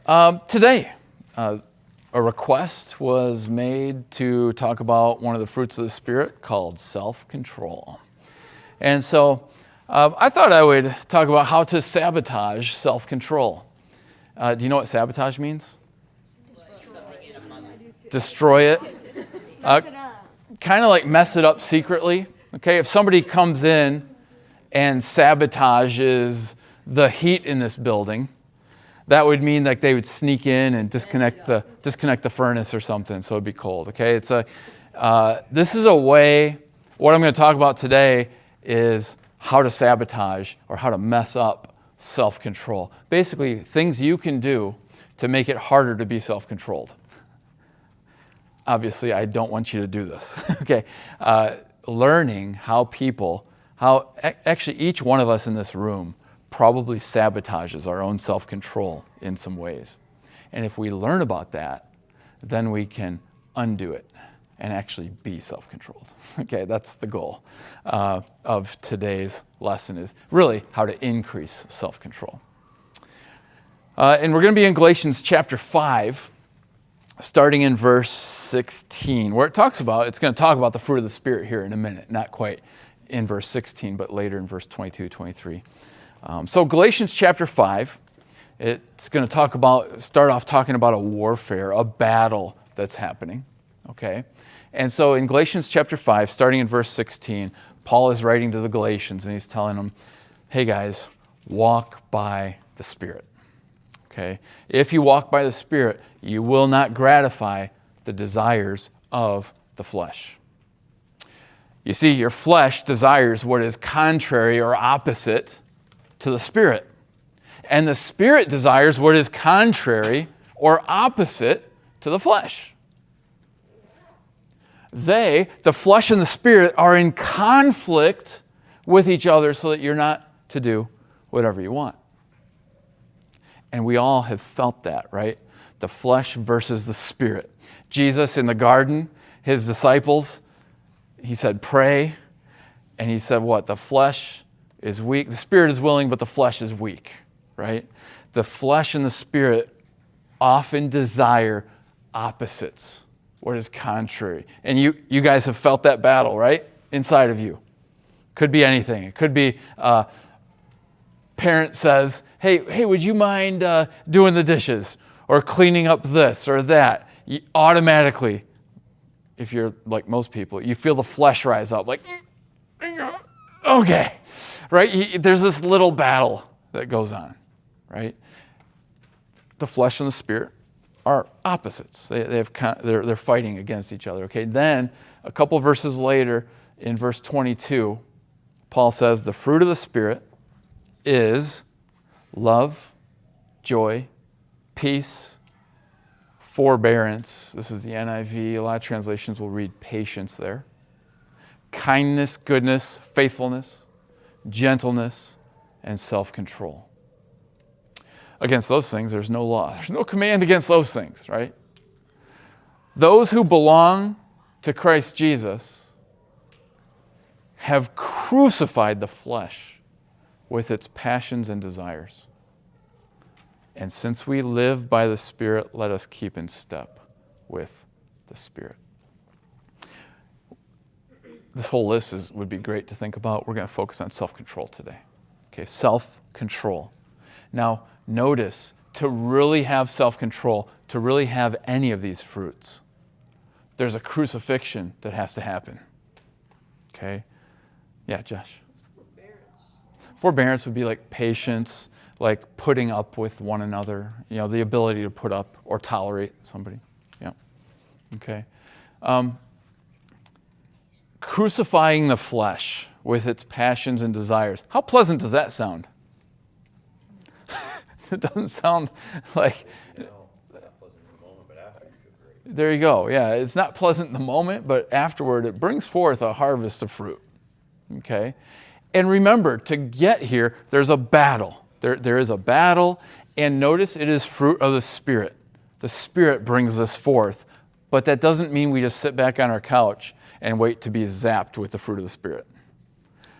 Today, a request was made to talk about one of the fruits of the Spirit called self-control. And so I thought I would talk about how to sabotage self-control. Do you know what sabotage means? Destroy it. Kind of like mess it up secretly. Okay, if somebody comes in and sabotages the heat in this building, that would mean like they would sneak in and disconnect the furnace or something, so it'd be cold. Okay, this is a way. What I'm going to talk about today is how to sabotage or how to mess up self-control. Basically, things you can do to make it harder to be self-controlled. Obviously, I don't want you to do this. Okay, learning how actually each one of us in this room probably sabotages our own self-control in some ways. And if we learn about that, then we can undo it and actually be self-controlled. Okay, that's the goal of today's lesson, is really how to increase self-control. And we're going to be in Galatians chapter 5, starting in verse 16, where it's going to talk about the fruit of the Spirit here in a minute, not quite in verse 16, but later in verse 22, 23. So Galatians chapter 5, it's going to start off talking about a warfare, a battle that's happening, okay? And so in Galatians chapter 5, starting in verse 16, Paul is writing to the Galatians and he's telling them, hey guys, walk by the Spirit, okay? If you walk by the Spirit, you will not gratify the desires of the flesh. You see, your flesh desires what is contrary or opposite to the Spirit. And the Spirit desires what is contrary or opposite to the flesh. The flesh and the Spirit, are in conflict with each other so that you're not to do whatever you want. And we all have felt that, right? The flesh versus the Spirit. Jesus in the garden, his disciples, he said, pray. And he said what? The flesh is weak. The Spirit is willing, but the flesh is weak, right? The flesh and the Spirit often desire opposites, what is contrary. And you guys have felt that battle, right? Inside of you. Could be anything. It could be parent says, hey, would you mind doing the dishes or cleaning up this or that? You automatically, if you're like most people, you feel the flesh rise up like, okay. Right? There's this little battle that goes on, right? The flesh and the Spirit are opposites. They're fighting against each other, okay? Then, a couple verses later, in verse 22, Paul says, the fruit of the Spirit is love, joy, peace, forbearance. This is the NIV. A lot of translations will read patience there. Kindness, goodness, faithfulness, gentleness, and self-control. Against those things, there's no law. There's no command against those things, right? Those who belong to Christ Jesus have crucified the flesh with its passions and desires. And since we live by the Spirit, let us keep in step with the Spirit. This whole list would be great to think about. We're going to focus on self-control today. Okay, self-control. Now, notice, to really have self-control, to really have any of these fruits, there's a crucifixion that has to happen. Okay? Yeah, Josh? Forbearance would be like patience, like putting up with one another, the ability to put up or tolerate somebody. Yeah. Okay. Crucifying the flesh with its passions and desires. How pleasant does that sound? It doesn't sound like... It's not pleasant in the moment, but after you feel great. There you go. Yeah, it's not pleasant in the moment, but afterward it brings forth a harvest of fruit. Okay? And remember, to get here, there's a battle. There is a battle, and notice it is fruit of the Spirit. The Spirit brings this forth, but that doesn't mean we just sit back on our couch and wait to be zapped with the fruit of the Spirit.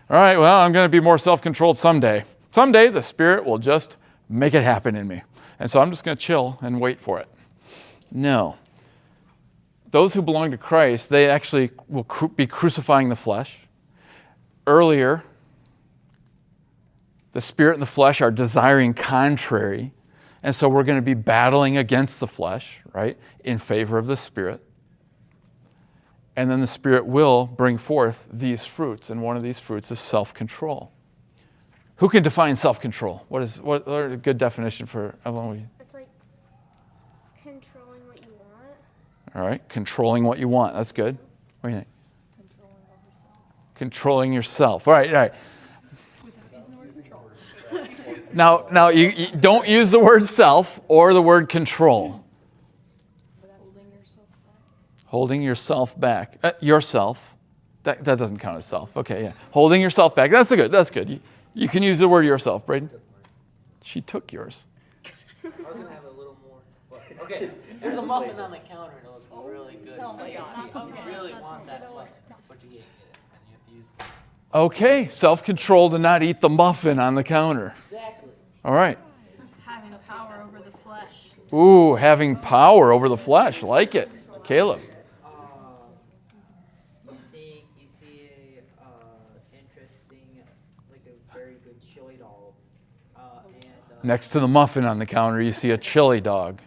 All right, well, I'm going to be more self-controlled someday. Someday the Spirit will just make it happen in me. And so I'm just going to chill and wait for it. No. Those who belong to Christ, they actually will be crucifying the flesh. Earlier, the spirit and the flesh are desiring contrary. And so we're going to be battling against the flesh, right, in favor of the spirit. And then the spirit will bring forth these fruits. And one of these fruits is self-control. Who can define self-control? What is a good definition for Evelyn? It's like controlling what you want. All right, controlling what you want. That's good. What do you think? Controlling yourself. All right. Now you don't use the word self or the word control. Holding yourself back. Yourself. That doesn't count as self. Okay, yeah. Holding yourself back. That's good. You can use the word yourself, Braden. She took yours. I was going to have a little more. But, okay, there's a muffin on the counter and it looks really good. Oh my God. You really want that muffin, but you can't get it. And you have to use it. Okay, self-control to not eat the muffin on the counter. Exactly. All right. Having power over the flesh. Ooh, having power over the flesh. Like it. Caleb. You see a interesting, like a very good chili dog. Next to the muffin on the counter, you see a chili dog.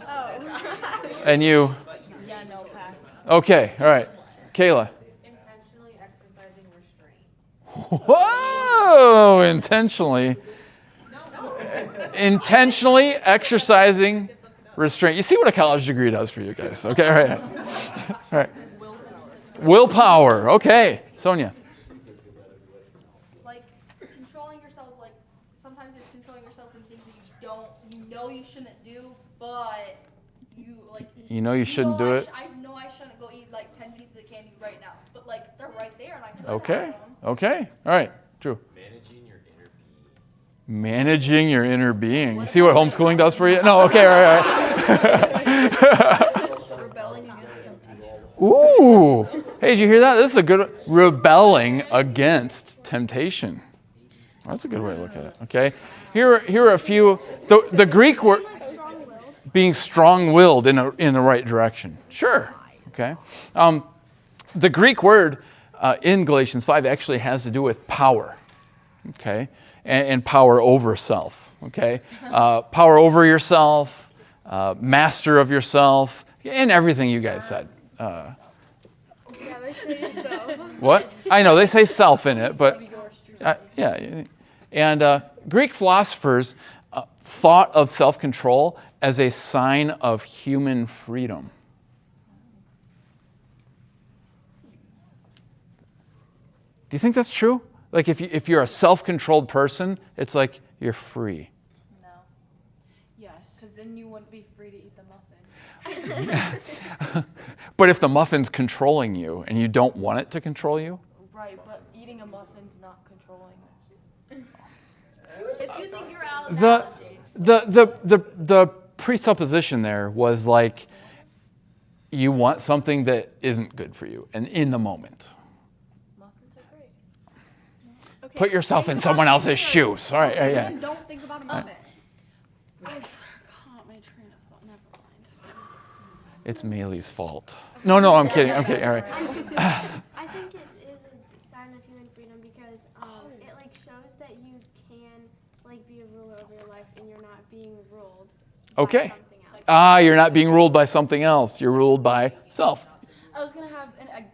Oh. And you? Yeah, no pass. Okay, all right. Kayla. Intentionally exercising restraint. Whoa! Intentionally exercising restraint. You see what a college degree does for you guys. Okay, all right. All right. Willpower. Okay. Sonia. Like controlling yourself, like sometimes it's controlling yourself in things that you know you shouldn't do, but you know you shouldn't do it. I know I shouldn't go eat like 10 pieces of candy right now, but like they're right there and I can. Okay. Okay. All right. Drew. Managing your inner being. Managing your inner being. You see what homeschooling does for you? No. Okay. All right. Rebelling against temptation. Ooh. Hey, did you hear that? This is a good rebelling against temptation. That's a good way to look at it. Okay. Here are a few. The Greek word being strong-willed in the right direction. Sure. Okay. The Greek word in Galatians 5 actually has to do with power. Okay. And power over self. Okay. Power over yourself, master of yourself, and everything you guys said. Yeah, they say yourself. What? I know they say self in it, but yeah. And Greek philosophers thought of self-control as a sign of human freedom. Do you think that's true? Like if you're a self-controlled person, it's like you're free. No. Yes, because then you wouldn't be free to eat the muffin. But if the muffin's controlling you and you don't want it to control you? Right, but eating a muffin's not controlling. Just using your The presupposition there was like you want something that isn't good for you and in the moment. Muffins are great. Okay. Put yourself in someone else's shoes. All right, yeah. Then don't think about a muffin. I forgot my train of thought. Never mind. It's Maylee's fault. No, I'm kidding. All right. I think it is a sign of human freedom because it like shows that you can like be a ruler over your life and you're not being ruled Okay. by something else. You're not being ruled by something else. You're ruled by self. I was gonna have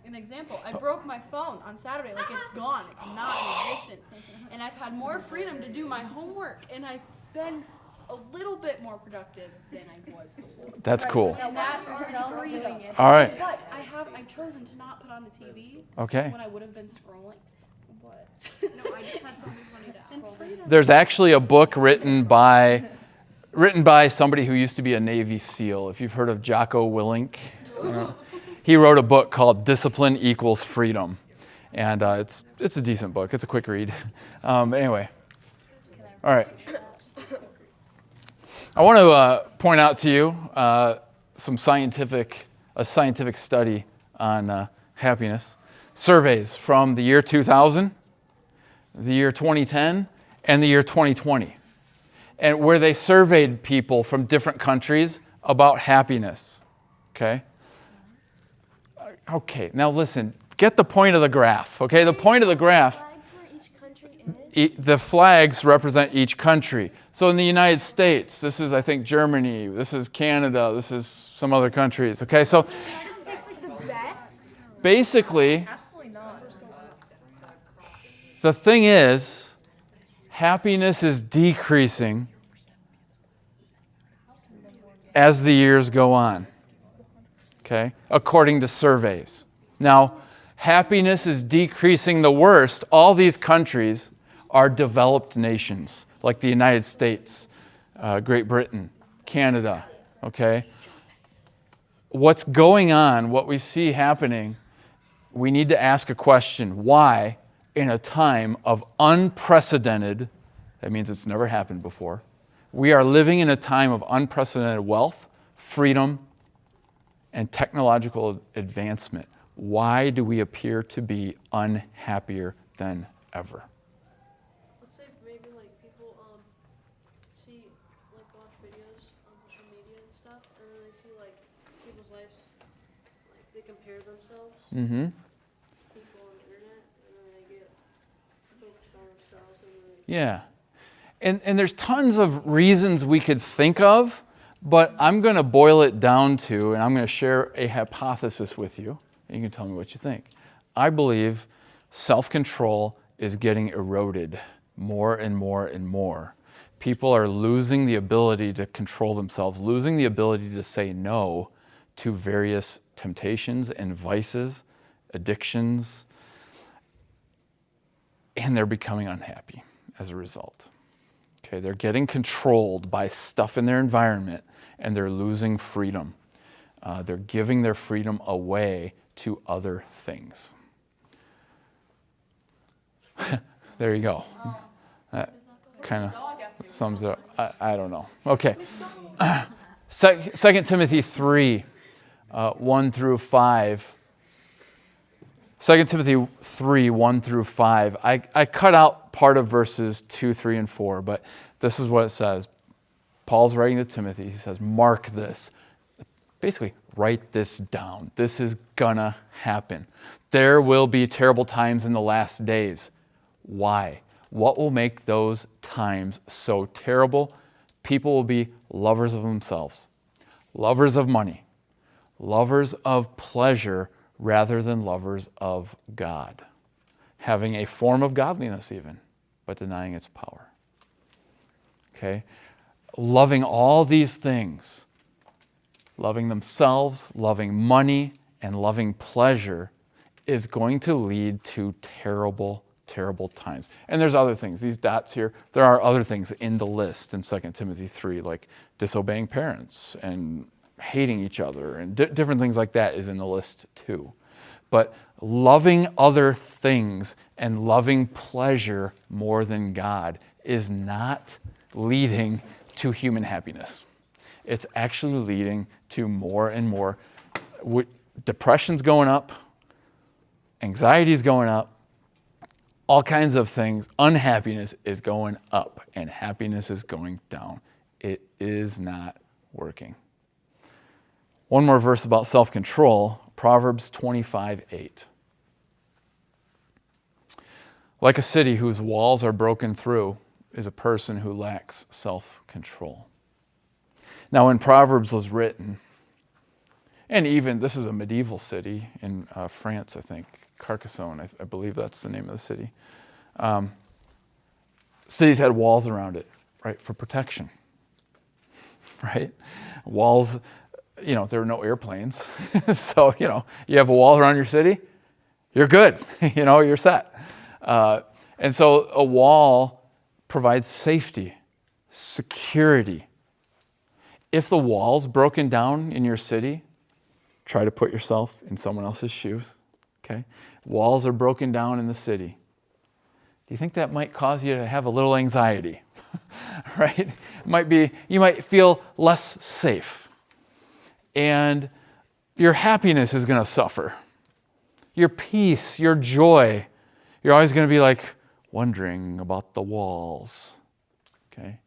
an example. I broke my phone on Saturday. Like it's gone. It's not in existence. And I've had more freedom to do my homework, and I've been a little bit more productive than I was before. That's cool. And that's freedom. All right. But I've chosen to not put on the TV Okay. when I would have been scrolling. But No, I just had something funny to scroll. There's actually a book written by somebody who used to be a Navy SEAL. If you've heard of Jocko Willink, he wrote a book called Discipline Equals Freedom. And it's a decent book. It's a quick read. Anyway. All right. I want to point out to you a scientific study on happiness. Surveys from the year 2000, the year 2010, and the year 2020. and where they surveyed people from different countries about happiness. Okay? Okay, now listen, get the point of the graph. Okay, the point of the graph, Flags where each country is. the flags represent each country. So in the United States, this is, I think, Germany, this is Canada, this is some other countries. Okay, so The United States like the best. basically, Absolutely not. the thing is, happiness is decreasing as the years go on. Okay, according to surveys. Now, happiness is decreasing the worst. All these countries are developed nations, like the United States, Great Britain, Canada. Okay, what's going on, what we see happening, we need to ask a question. Why, in a time of unprecedented, that means it's never happened before, we are living in a time of unprecedented wealth, freedom, and technological advancement. Why do we appear to be unhappier than ever? Let's say maybe like people see like watch videos on social media and stuff, and then they see like people's lives, like they compare themselves Mm-hmm. to people on the internet, and then they get focused on themselves, and then Yeah. And there's tons of reasons we could think of, but I'm going to boil it down to, and I'm going to share a hypothesis with you, and you can tell me what you think. I believe self-control is getting eroded more and more and more. People are losing the ability to control themselves, losing the ability to say no to various temptations and vices, addictions, and they're becoming unhappy as a result. Okay, they're getting controlled by stuff in their environment, and they're losing freedom. They're giving their freedom away to other things. There you go. That kind of sums it up. I don't know. Okay. 2 Timothy 3, 1 through 5. 2 Timothy 3, 1 through 5. I cut out part of verses 2, 3, and 4, but this is what it says. Paul's writing to Timothy. He says, mark this. Basically, write this down. This is gonna happen. There will be terrible times in the last days. Why? What will make those times so terrible? People will be lovers of themselves, lovers of money, lovers of pleasure, rather than lovers of God, having a form of godliness even, but denying its power. Okay? Loving all these things, loving themselves, loving money, and loving pleasure is going to lead to terrible, terrible times. And there's other things. These dots here, there are other things in the list in 2 Timothy 3, like disobeying parents and hating each other, and different things like that is in the list too. But loving other things and loving pleasure more than God is not leading to human happiness. It's actually leading to more and more. Depression's going up, anxiety's going up, all kinds of things. Unhappiness is going up, and happiness is going down. It is not working. One more verse about self-control, Proverbs 25:8. Like a city whose walls are broken through is a person who lacks self-control. Now, when Proverbs was written, and even this is a medieval city in France, I think, Carcassonne, I believe that's the name of the city. Cities had walls around it, right, for protection, right? Walls. There were no airplanes. So, you have a wall around your city, you're good. You're set. And so a wall provides safety, security. If the wall's broken down in your city, try to put yourself in someone else's shoes, okay? Walls are broken down in the city. Do you think that might cause you to have a little anxiety, right? You might feel less safe. And your happiness is going to suffer. Your peace, your joy, you're always going to be like wondering about the walls. Okay?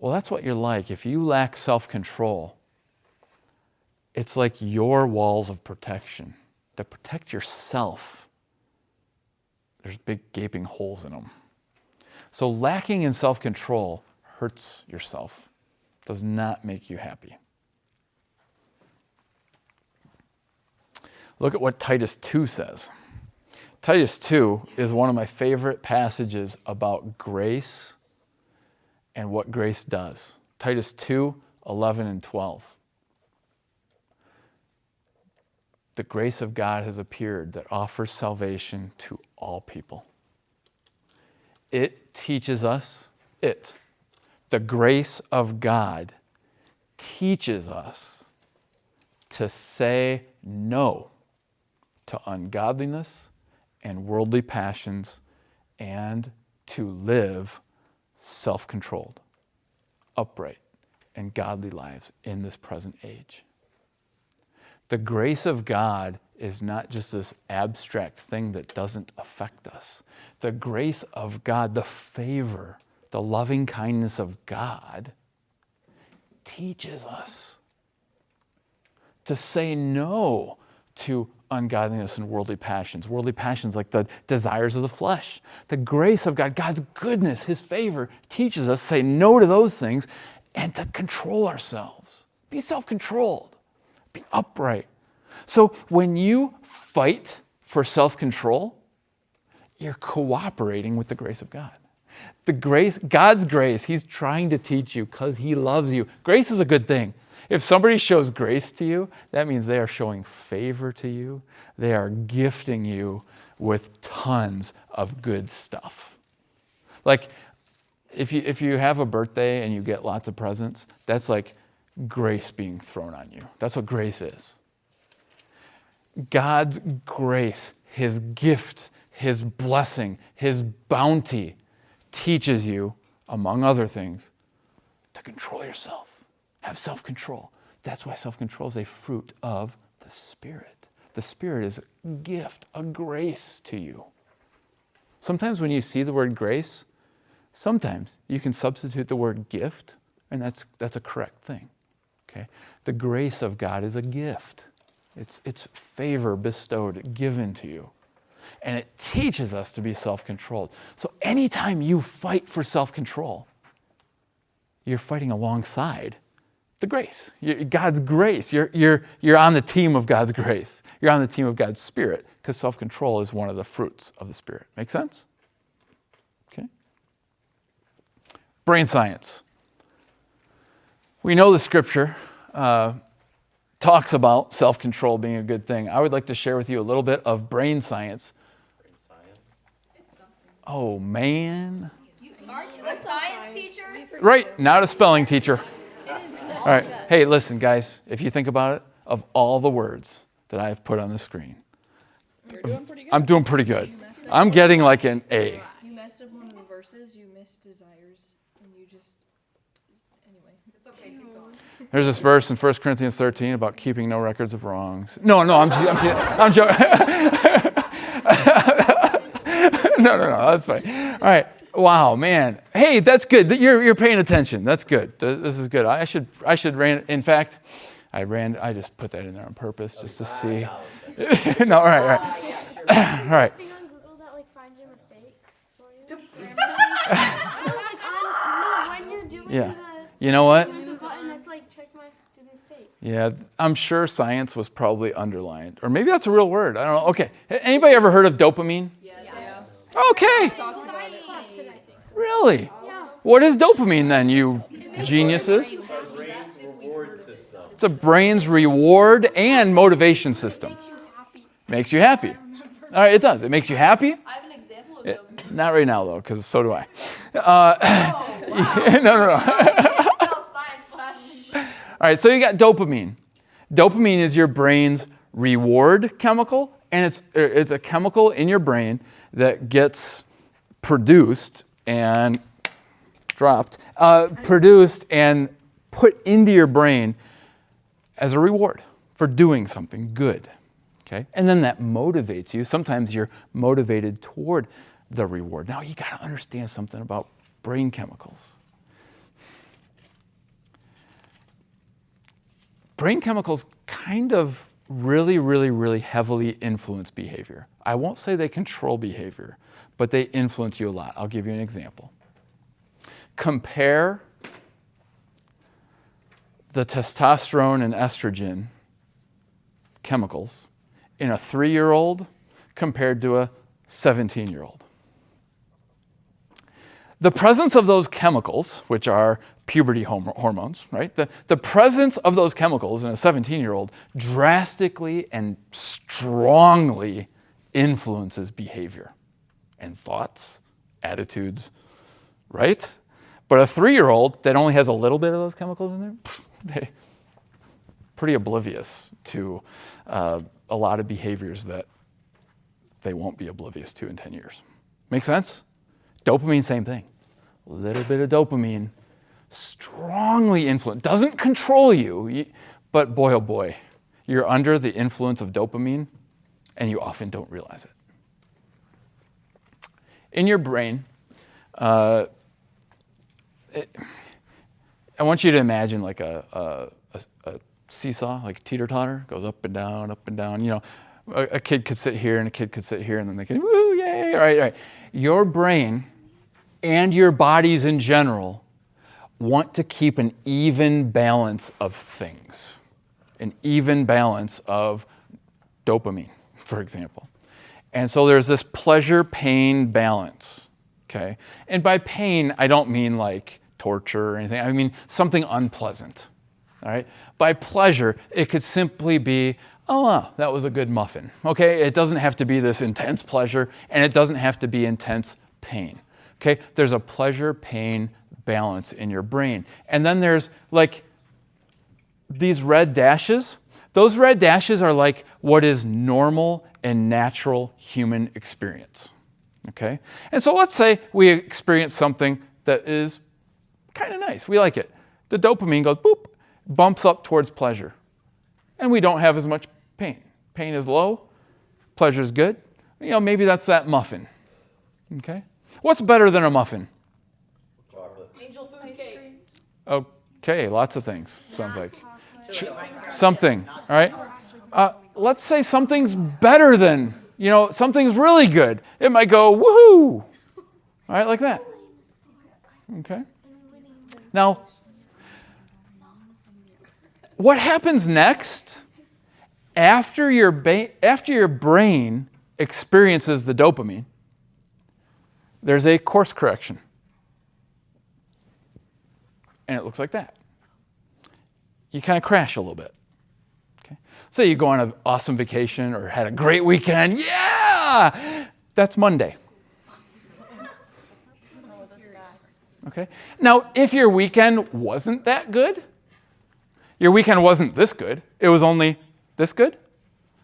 Well, that's what you're like. If you lack self-control, it's like your walls of protection that protect yourself. There's big gaping holes in them. So lacking in self-control hurts yourself, does not make you happy. Look at what Titus 2 says. Titus 2 is one of my favorite passages about grace and what grace does. Titus 2, 11 and 12. The grace of God has appeared that offers salvation to all people. It teaches us, the grace of God teaches us to say no to ungodliness and worldly passions and to live self-controlled, upright, and godly lives in this present age. The grace of God is not just this abstract thing that doesn't affect us. The grace of God, the favor, the loving kindness of God teaches us to say no to ungodliness and worldly passions. Worldly passions like the desires of the flesh. The grace of God, God's goodness, His favor teaches us to say no to those things and to control ourselves. Be self-controlled. Be upright. So when you fight for self-control, you're cooperating with the grace of God. The grace, God's grace, He's trying to teach you because He loves you. Grace is a good thing. If somebody shows grace to you, that means they are showing favor to you. They are gifting you with tons of good stuff. Like, if you have a birthday and you get lots of presents, that's like grace being thrown on you. That's what grace is. God's grace, His gift, His blessing, His bounty teaches you, among other things, to control yourself. Have self-control. That's why self-control is a fruit of the Spirit. The Spirit is a gift, a grace to you. Sometimes when you see the word grace, sometimes you can substitute the word gift, and that's a correct thing. Okay? The grace of God is a gift. It's favor bestowed, given to you. And it teaches us to be self-controlled. So anytime you fight for self-control, you're fighting alongside the grace. God's grace. You're on the team of God's grace. You're on the team of God's Spirit, because self-control is one of the fruits of the Spirit. Make sense? Okay. Brain science. We know the Scripture talks about self-control being a good thing. I would like to share with you a little bit of brain science. Brain science? Oh, man. Aren't you a science teacher? Right, not a spelling teacher. All right. Hey, listen, guys, if you think about it, of all the words that I've put on the screen, You're doing pretty good. I'm doing pretty good. I'm getting like an A. You messed up one of the verses. You missed desires, and you just anyway. It's okay, keep going. There's this verse in 1 Corinthians 13 about keeping no records of wrongs. No, I'm joking. No, that's fine. All right. Wow, man. Hey, that's good. You're paying attention. That's good. This is good. I should in fact, I just put that in there on purpose just to see. No, all right. All right. Thing on Google that like finds your mistakes for you. When you're doing Yeah. You know what? there's a button that's like check my mistakes. Yeah, I'm sure science was probably underlined. Or maybe that's a real word. I don't know. Okay. Anybody ever heard of dopamine? Yes. Okay. Science class today. Really? Yeah. What is dopamine then, you geniuses? Our brain's reward system. It's a brain's reward and motivation system. Makes you happy. Makes you happy. All right, it does. It makes you happy. I have an example of dopamine. Not right now, though, because so do I. No. Spell science class. All right, so you got dopamine. Dopamine is your brain's reward chemical, and it's a chemical in your brain that gets produced and produced and put into your brain as a reward for doing something good. Okay? And then that motivates you. Sometimes you're motivated toward the reward. Now you got to understand something about brain chemicals. brain chemicals kind of really, really, really heavily influence behavior. I won't say they control behavior, but they influence you a lot. I'll give you an example. Compare the testosterone and estrogen chemicals in a 3-year-old compared to a 17-year-old. The presence of those chemicals, which are puberty hormones, right? The presence of those chemicals in a 17-year-old drastically and strongly influences behavior and thoughts, attitudes, right? But a 3-year-old that only has a little bit of those chemicals in there, they're pretty oblivious to a lot of behaviors that they won't be oblivious to in 10 years. Make sense? Dopamine, same thing. A little bit of dopamine, strongly influenced, doesn't control you, but boy, oh boy, you're under the influence of dopamine and you often don't realize it. In your brain, I want you to imagine like a seesaw, like a teeter-totter, goes up and down, up and down. You know, a kid could sit here and a kid could sit here and then they can, woo, yay, all right. Your brain and your bodies in general want to keep an even balance of things, an even balance of dopamine, for example. And so there's this pleasure-pain balance, okay? And by pain, I don't mean like torture or anything. I mean something unpleasant, all right? By pleasure, it could simply be, oh, wow, that was a good muffin, okay? It doesn't have to be this intense pleasure, and it doesn't have to be intense pain, okay? There's a pleasure-pain balance in your brain. And then there's like these red dashes. Those red dashes are like what is normal and natural human experience, okay? And so let's say we experience something that is kind of nice. We like it. The dopamine goes boop, bumps up towards pleasure. And we don't have as much pain. Pain is low, pleasure is good. You know, maybe that's that muffin, okay? What's better than a muffin? Angel food cake. Okay, lots of things, sounds like. Something, all right? Let's say something's better than, you know, something's really good. It might go, woohoo! All right, like that. Okay? Now, what happens next after your brain experiences the dopamine? There's a course correction. And it looks like that. You kind of crash a little bit. Okay? Say you go on an awesome vacation or had a great weekend. Yeah! That's Monday. Okay? Now, if your weekend wasn't that good, your weekend wasn't this good, it was only this good,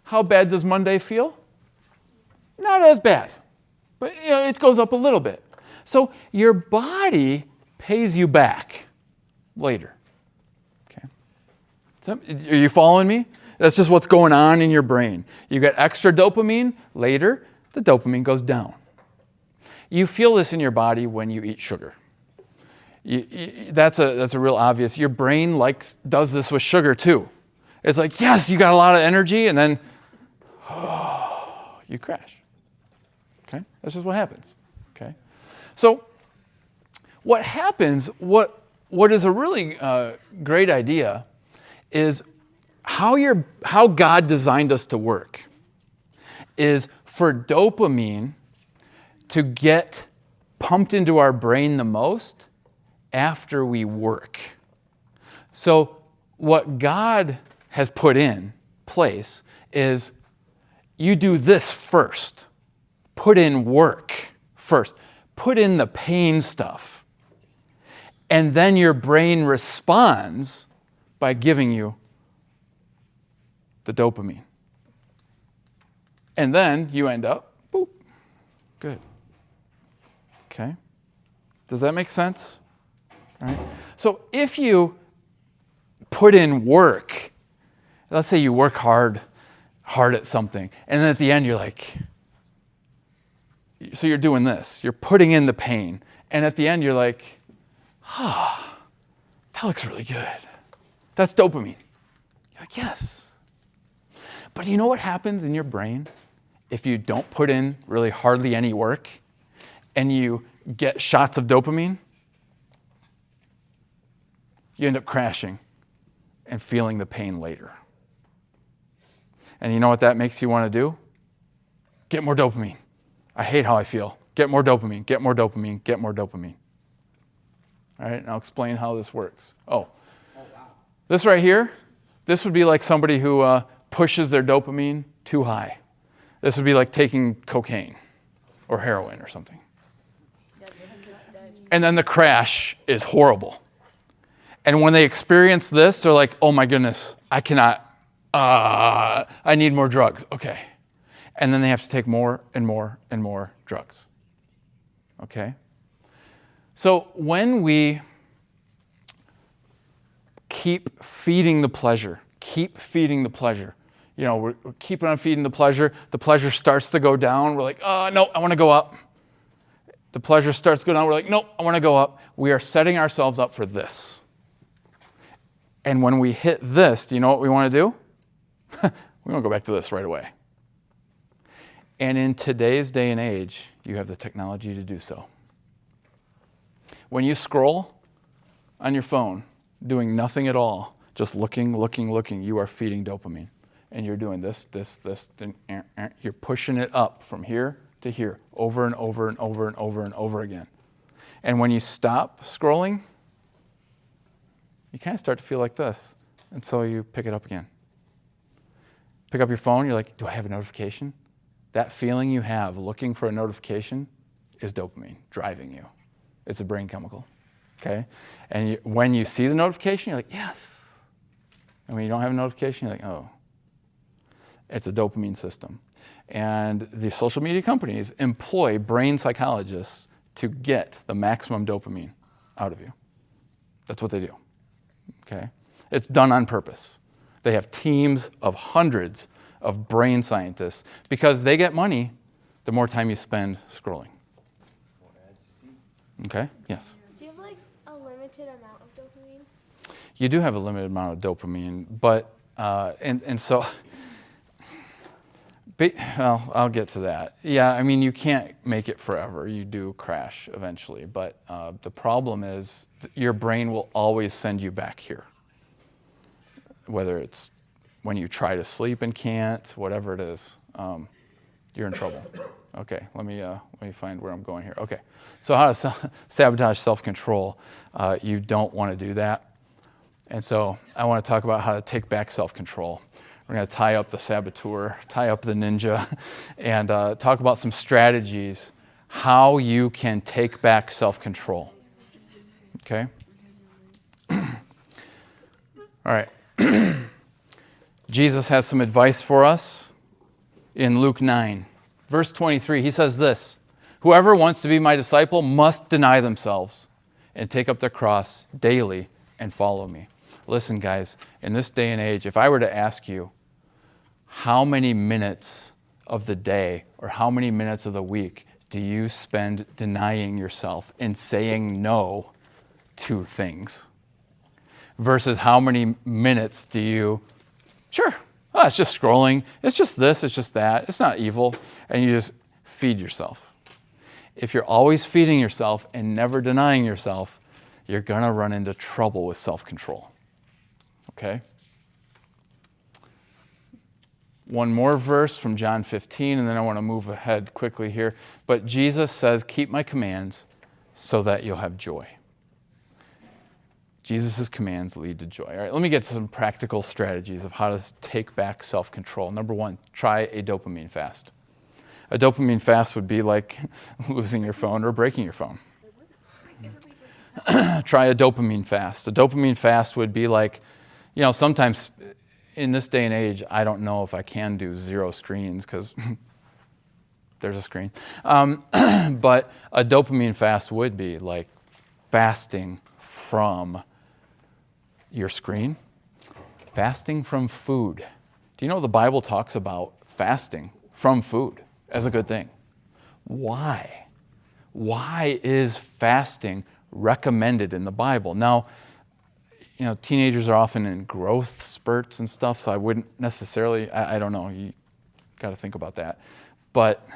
how bad does Monday feel? Not as bad. But you know, it goes up a little bit. So your body pays you back later. Okay? So, are you following me? That's just what's going on in your brain. You get extra dopamine, later the dopamine goes down. You feel this in your body when you eat sugar. That's a real obvious. Your brain does this with sugar too. It's like, yes, you got a lot of energy, and then you crash. Okay? That's just what happens. Okay? So what happens, what is a really great idea is how God designed us to work is for dopamine to get pumped into our brain the most after we work. So what God has put in place is you do this first. Put in work first. Put in the pain stuff. And then your brain responds by giving you the dopamine. And then you end up, boop, good. Okay? Does that make sense? All right. So if you put in work, let's say you work hard at something, and then at the end you're like, so you're doing this, you're putting in the pain, and at the end you're like, that looks really good. That's dopamine. Like, yes. But you know what happens in your brain if you don't put in really hardly any work and you get shots of dopamine? You end up crashing and feeling the pain later. And you know what that makes you want to do? Get more dopamine. I hate how I feel. Get more dopamine, get more dopamine, get more dopamine. All right, and I'll explain how this works. Oh, this right here, this would be like somebody who pushes their dopamine too high. This would be like taking cocaine or heroin or something. And then the crash is horrible. And when they experience this, they're like, oh my goodness, I cannot, I need more drugs. Okay. And then they have to take more and more and more drugs. Okay? So when we keep feeding the pleasure, you know, we're keeping on feeding the pleasure starts to go down. We're like, oh, no, I want to go up. The pleasure starts to go down. We're like, nope, I want to go up. We are setting ourselves up for this. And when we hit this, do you know what we want to do? We want to go back to this right away. And in today's day and age, you have the technology to do so. When you scroll on your phone, doing nothing at all, just looking, you are feeding dopamine. And you're doing this, then you're pushing it up from here to here, over and over and over and over and over again. And when you stop scrolling, you kind of start to feel like this. And so you pick it up again. Pick up your phone, you're like, do I have a notification? That feeling you have looking for a notification is dopamine driving you. It's a brain chemical, okay? And when you see the notification, you're like, yes. And when you don't have a notification, you're like, oh. It's a dopamine system. And the social media companies employ brain psychologists to get the maximum dopamine out of you. That's what they do, okay? It's done on purpose. They have teams of hundreds of brain scientists because they get money the more time you spend scrolling. Okay? Yes? Do you have like a limited amount of dopamine? You do have a limited amount of dopamine, but, so, well, I'll get to that. Yeah, I mean, you can't make it forever. You do crash eventually, but the problem is your brain will always send you back here. Whether it's when you try to sleep and can't, whatever it is, you're in trouble. Okay, let me find where I'm going here. Okay, so how to sabotage self-control? You don't want to do that. And so I want to talk about how to take back self-control. We're going to tie up the saboteur, tie up the ninja, and talk about some strategies how you can take back self-control. Okay? All right. Jesus has some advice for us in Luke 9. Verse 23, he says this, whoever wants to be my disciple must deny themselves and take up their cross daily and follow me. Listen, guys, in this day and age, if I were to ask you how many minutes of the day or how many minutes of the week do you spend denying yourself and saying no to things versus how many minutes do you, sure, oh, it's just scrolling, it's just this, it's just that, it's not evil, and you just feed yourself. If you're always feeding yourself and never denying yourself, you're going to run into trouble with self-control. Okay? One more verse from John 15, and then I want to move ahead quickly here. But Jesus says, keep my commands so that you'll have joy. Jesus' commands lead to joy. All right, let me get to some practical strategies of how to take back self-control. Number one, try a dopamine fast. A dopamine fast would be like losing your phone or breaking your phone. Try a dopamine fast. A dopamine fast would be like, you know, sometimes in this day and age, I don't know if I can do 0 screens because there's a screen. But a dopamine fast would be like fasting from your screen, fasting from food. Do you know the Bible talks about fasting from food as a good thing? Why? Why is fasting recommended in the Bible? Now, teenagers are often in growth spurts and stuff, so I wouldn't necessarily, I don't know, you got to think about that. But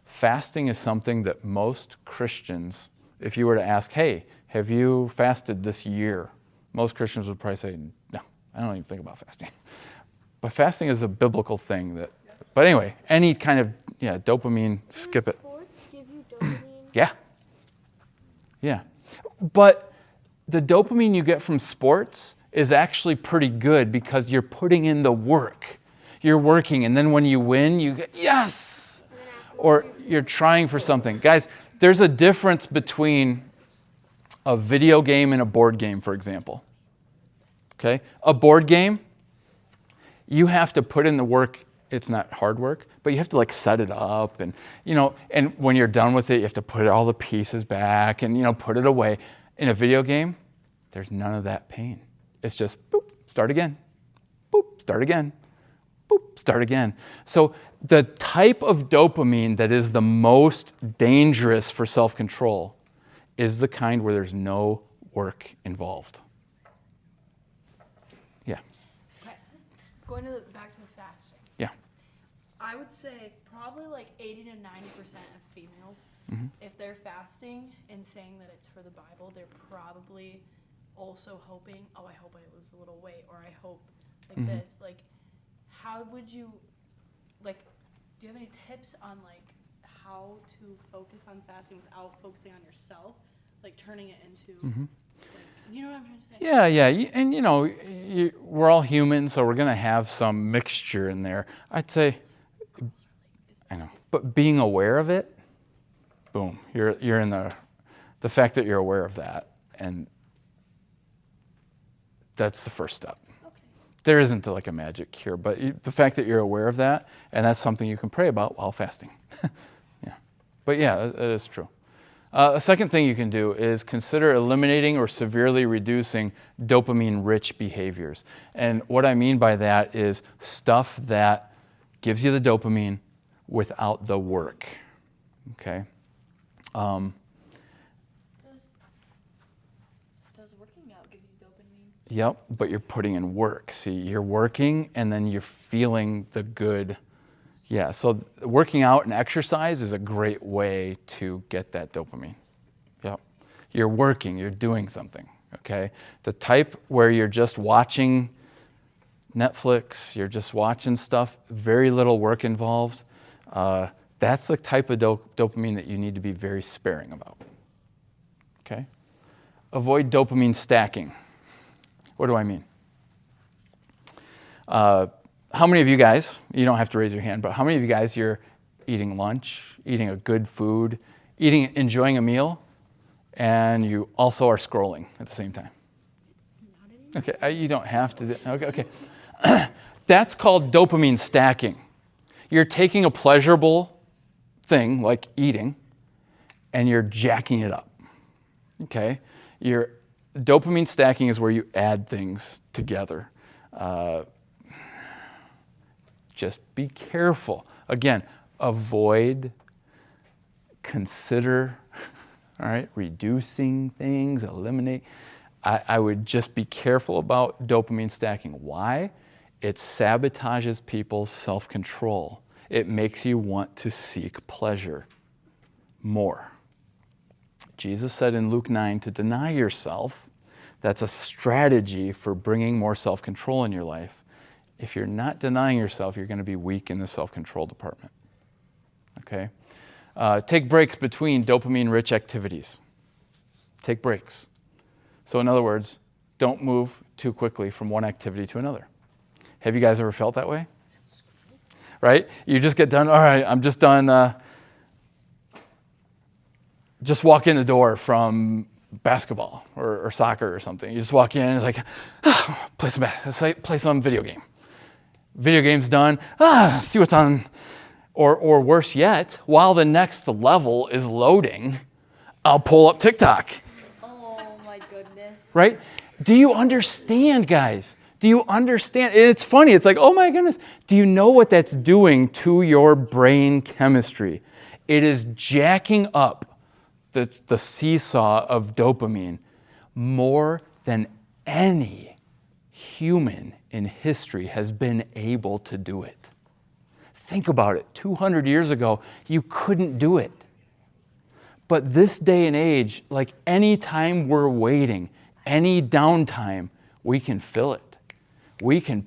fasting is something that most Christians, if you were to ask, hey, have you fasted this year? Most Christians would probably say, no, I don't even think about fasting. But fasting is a biblical thing but anyway, any kind of, dopamine, skip it. Sports give you dopamine? Yeah. But the dopamine you get from sports is actually pretty good because you're putting in the work. You're working, and then when you win, you get, yes! Or you're trying for something. Guys, there's a difference between a video game and a board game, for example. Okay? A board game, you have to put in the work. It's not hard work, but you have to set it up and when you're done with it, you have to put all the pieces back and put it away. In a video game, there's none of that pain. It's just boop, start again. Boop, start again. Boop, start again. So the type of dopamine that is the most dangerous for self-control is the kind where there's no work involved. Yeah. Okay. Going back to the fasting. Yeah. I would say probably 80 to 90% of females, if they're fasting and saying that it's for the Bible, they're probably also hoping, I hope I lose a little weight, or I hope this. How would you, do you have any tips on how to focus on fasting without focusing on yourself, turning it into, you know what I'm trying to say? Yeah. And we're all human, so we're going to have some mixture in there. I'd say, I know, but being aware of it, boom, you're in the fact that you're aware of that, and that's the first step. Okay. There isn't a magic cure, but the fact that you're aware of that, and that's something you can pray about while fasting. Yeah. But yeah, it is true. A second thing you can do is consider eliminating or severely reducing dopamine-rich behaviors. And what I mean by that is stuff that gives you the dopamine without the work. Okay? Does working out give you dopamine? Yep, but you're putting in work. See, you're working and then you're feeling the good. Yeah, so working out and exercise is a great way to get that dopamine. Yep. You're working, you're doing something, okay? The type where you're just watching Netflix, you're just watching stuff, very little work involved, that's the type of dopamine that you need to be very sparing about, okay? Avoid dopamine stacking. What do I mean? How many of you guys, you don't have to raise your hand, but how many of you guys, you're eating lunch, eating a good food, enjoying a meal, and you also are scrolling at the same time? Okay, you don't have to. Okay. That's called dopamine stacking. You're taking a pleasurable thing like eating, and you're jacking it up. Okay? Dopamine stacking is where you add things together. Just be careful. Again, avoid, consider, all right, reducing things, eliminate. I would just be careful about dopamine stacking. Why? It sabotages people's self-control. It makes you want to seek pleasure more. Jesus said in Luke 9 to deny yourself. That's a strategy for bringing more self-control in your life. If you're not denying yourself, you're going to be weak in the self-control department. Okay? Take breaks between dopamine-rich activities. Take breaks. So in other words, don't move too quickly from one activity to another. Have you guys ever felt that way? Right? You just get done, all right, I'm just done. Just walk in the door from basketball or soccer or something. You just walk in and it's like, play some video game. Video game's done. See what's on. Or worse yet, while the next level is loading, I'll pull up TikTok. Oh my goodness. Right? Do you understand, guys? Do you understand? It's funny. It's like, oh my goodness. Do you know what that's doing to your brain chemistry? It is jacking up the seesaw of dopamine more than any human in history has been able to do it. Think about it. 200 years ago, you couldn't do it. But this day and age, like any time we're waiting, any downtime, we can fill it. We can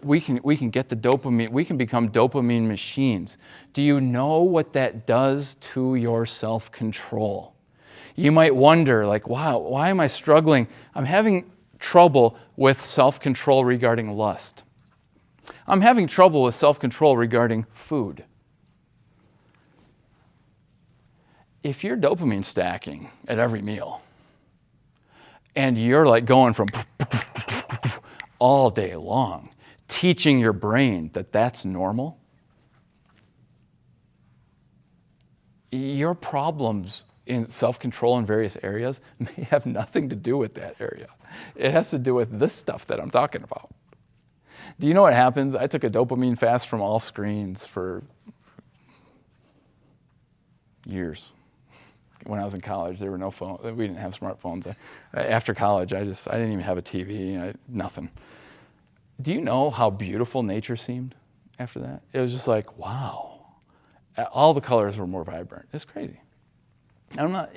we can get the dopamine, we can become dopamine machines. Do you know what that does to your self-control? You might wonder, like, wow, why am I struggling? I'm having trouble with self-control regarding lust. I'm having trouble with self-control regarding food. If you're dopamine stacking at every meal, and you're like going from all day long, teaching your brain that that's normal, your problems in self-control in various areas may have nothing to do with that area. It has to do with this stuff that I'm talking about. Do you know what happens? I took a dopamine fast from all screens for years. When I was in college, there were no phones. We didn't have smartphones. After college, I didn't even have a TV, nothing. Do you know how beautiful nature seemed after that? It was just like, wow. All the colors were more vibrant. It's crazy. I'm not,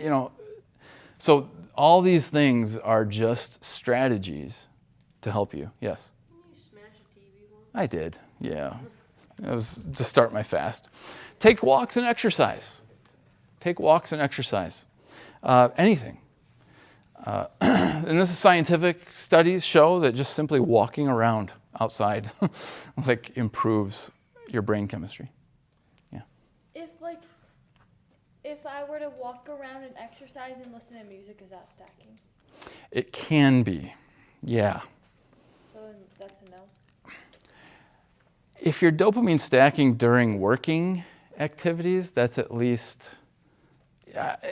so all these things are just strategies to help you. Yes? Didn't you smash a TV once? I did, yeah. It was to start my fast. Take walks and exercise. Take walks and exercise. Anything. And this is scientific studies show that just simply walking around outside like improves your brain chemistry. Yeah. If I were to walk around and exercise and listen to music, is that stacking? It can be. Yeah. So that's a no. If you're dopamine stacking during working activities, that's at least,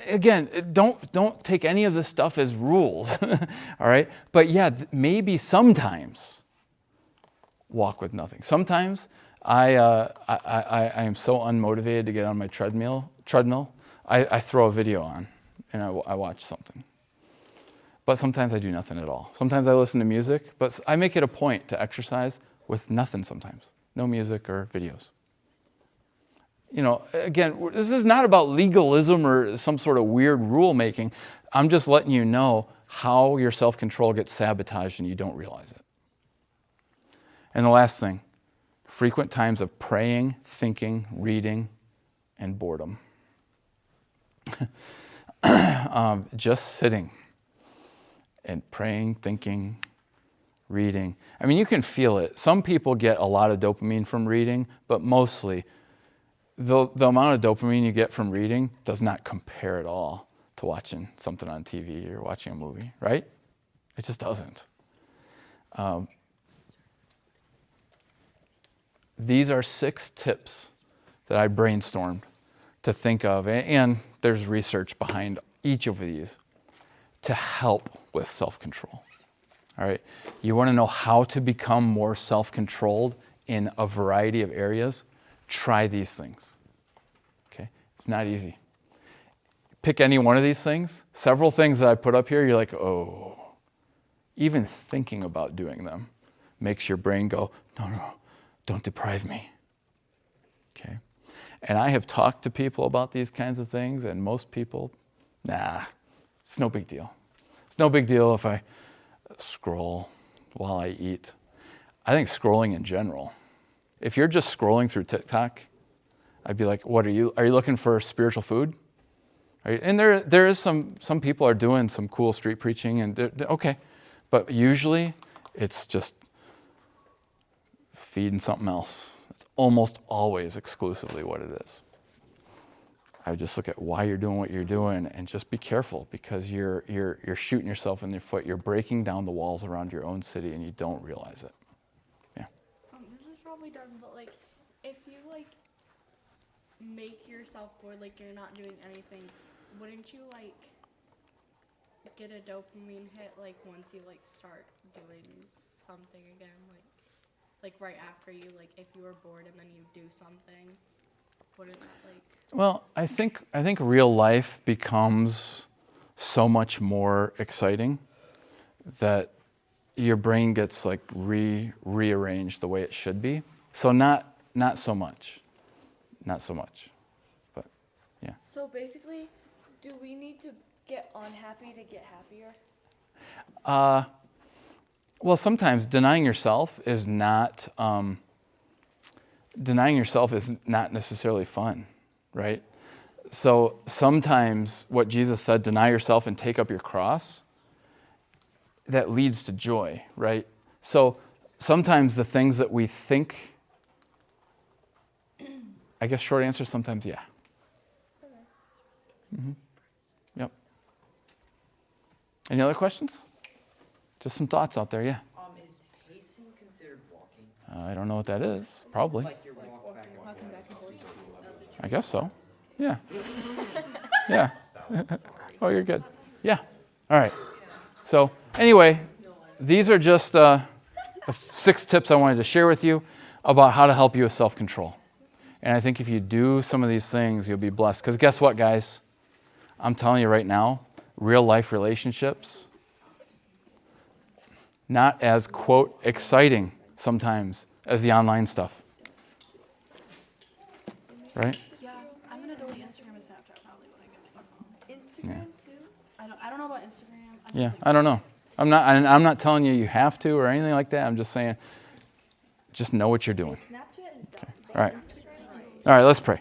again, don't take any of this stuff as rules, all right? But yeah, maybe sometimes walk with nothing. Sometimes I am so unmotivated to get on my treadmill. I throw a video on and I watch something. But sometimes I do nothing at all. Sometimes I listen to music, but I make it a point to exercise with nothing sometimes. No music or videos. Again, this is not about legalism or some sort of weird rule making. I'm just letting you know how your self-control gets sabotaged and you don't realize it. And the last thing, frequent times of praying, thinking, reading, and boredom. Just sitting and praying, thinking, reading. I mean, you can feel it. Some people get a lot of dopamine from reading, but mostly the amount of dopamine you get from reading does not compare at all to watching something on TV or watching a movie, right? It just doesn't. These are 6 tips that I brainstormed to think of, and there's research behind each of these to help with self-control. All right, you want to know how to become more self-controlled in a variety of areas? Try these things. Okay, it's not easy. Pick any one of these things. Several things that I put up here, you're like, oh. Even thinking about doing them makes your brain go, no, don't deprive me. Okay, and I have talked to people about these kinds of things, and most people, nah, it's no big deal. It's no big deal if I scroll while I eat. I think scrolling in general. If you're just scrolling through TikTok, I'd be like, what are you looking for spiritual food? And there is some people are doing some cool street preaching and okay, but usually it's just feeding something else. It's almost always exclusively what it is. I would just look at why you're doing what you're doing and just be careful because you're shooting yourself in the foot. You're breaking down the walls around your own city and you don't realize it. Yeah. This is probably dumb, but if you make yourself bored, you're not doing anything, wouldn't you get a dopamine hit once you start doing something again, right after you if you were bored and then you do something? Wouldn't that Well, I think real life becomes so much more exciting that your brain gets like rearranged the way it should be. So not so much. Not so much. But yeah. So basically, do we need to get unhappy to get happier? Well, sometimes denying yourself is not necessarily fun, right? So sometimes what Jesus said, deny yourself and take up your cross, that leads to joy, right? So sometimes the things that we think, I guess short answer, sometimes yeah. Mm-hmm. Yep. Any other questions? Just some thoughts out there, yeah. Is pacing considered walking? I don't know what that is. Probably. Like your walk back, walk forth? I guess so. Yeah. Yeah. Oh, you're good. Yeah. All right. So anyway, these are just 6 tips I wanted to share with you about how to help you with self-control. And I think if you do some of these things, you'll be blessed. Because guess what, guys? I'm telling you right now, real life relationships, not as, quote, exciting sometimes as the online stuff. Right? Yeah, I'm gonna delete Instagram and Snapchat probably when I get my phone. Instagram too? I don't know about Instagram. Yeah, I don't know. I'm not telling you have to or anything like that. I'm just saying, just know what you're doing. Snapchat is done. All right. All right, let's pray.